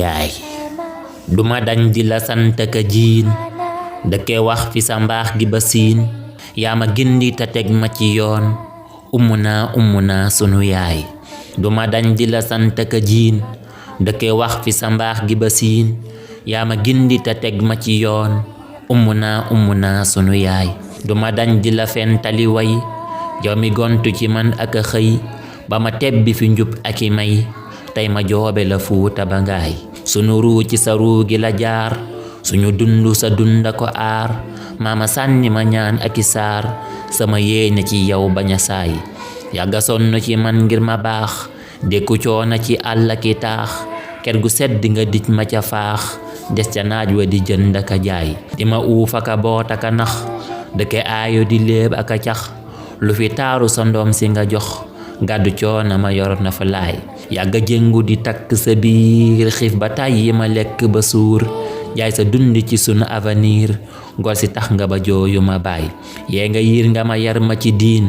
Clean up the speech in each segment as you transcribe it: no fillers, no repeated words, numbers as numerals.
yaay duma dañ di la sant ka jiin dëkke wax fi sa mbaax gi ba siin yaa ma gindi te teg ma ci yoon ummu naa sunu yaay duma dañ di la sant ka jiin dëkke wax fi sa mbaax gi ba siin yaa ma gindi te teg ma ci yoon ummu naa sunu yaay duma dañ di la fentali way yow mi gontu ci man ak a xëy ba ma tebbi fi njub ak i may tey ma joobe la fuuta ba ngaay sunu ruu ci sa ruu gi la jaar suñu dundu sa dunda ko aar maama sànni ma ñaan ak i saar sama yéene ci yow bañ a saay yàgga sonn ci man ngir ma baax dékku coona ci àll ki taax ker gu sedd nga dij ma ca faax des ca naaj wa di jënd aka jaay di ma uuf aka boot aka nax dëkke aayo di léeb aka cax lu fi taaru sa ndoom si nga jox gàddu coona ma yor na fa laay yàgga jëngu di takk sa biir xiif ba tàyyi ma lekk ba suur jaay sa dund ci sunu avenir ngor si tax nga ba jooyu ma baay yee nga yiir nga ma yar ma ci diin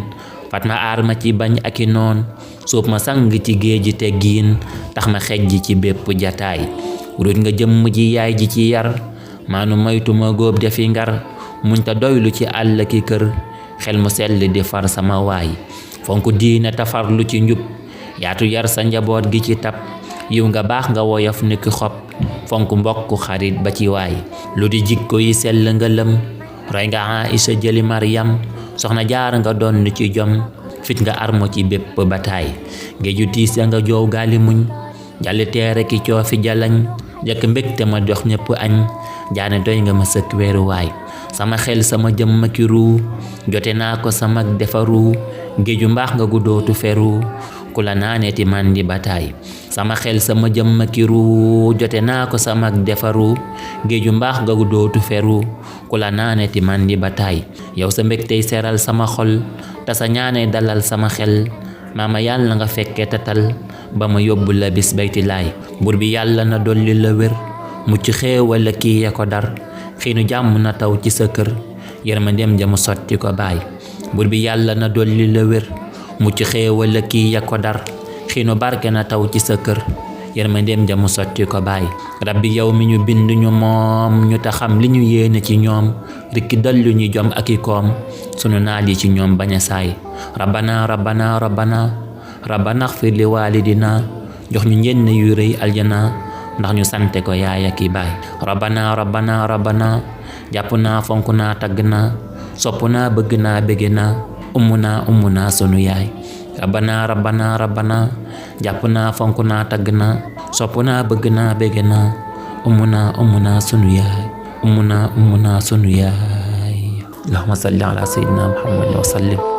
fat ma aar ma ci bañ ak i noon suuf ma sang ci géeji te giin tax ma xejj ci bépp jataay ruuj nga jëmm ji yaay ji ci yar maanu moytu ma góob defi ngar muñ ta doylu ci àll ki kër xel mu sell di far sama waay fonk diine tafarlu ci njub yaatu yar sa njaboot gi ci tab yiw nga baax nga woyof niki xob fonk mbokk xarit ba ci waay lu di jikko yi sell nga lëm roy nga Aïcha jëli Maryam soxna jaar nga doon ci jom fit nga armo ci bépp bataay géeju tiis ya nga joow gaali muñ jalli teere ki coofi jalañ jëkk mbégte ma dox ñëpp añ jaane doy nga ma sëkk weeru waay sama xel sama jëmm ki ruu jote naa ko sama defaru géeju mbaax nga guddootu feru ku la naaneeti man di bataay sama xel sama jëmm ki ruu jote naa ko sama defaru géeju mbaax nga guddootu feru ku la naaneeti man di bataay yow sa mbégtey seral sama xol te sa ñaane dalal sama xel maama yàlla nga fekke tatal ba ma yóbbu la bis bayti laay bur bi yàlla na dolli la wér mucc xéewal kii ya ko dar xiinu jàmm na taw ci sa kër yërmandeem jamu sotti ko baay bur bi yàlla na dolli la wér mucc xéewal kii ya ko dar xiinu barke na taw ci sa kër yërmandeem jamu sotti ko baay rabbi yow mi ñu bind ñu moom ñu ta xam li ñu yéene ci ñoom rikki dallu ñu jom ak i koom sunu naal yi ci ñoom bañ a saay rabbana xfir li walidina jox ñu njënn yu rëy aljana ndax ñu sante ko yaay ak i baay rabbana jàpp naa fonk naa tagg naa sopp naa bëgg naa bëgge naa ummu naa sunu yaay rabbana jàpp naa fonk naa tagg naa sopp naa bëgg naa bëgge naa ummu naa sunu yaay ummu naa sunu yaay allahumma salli ala sayyidina muhammad wa sallim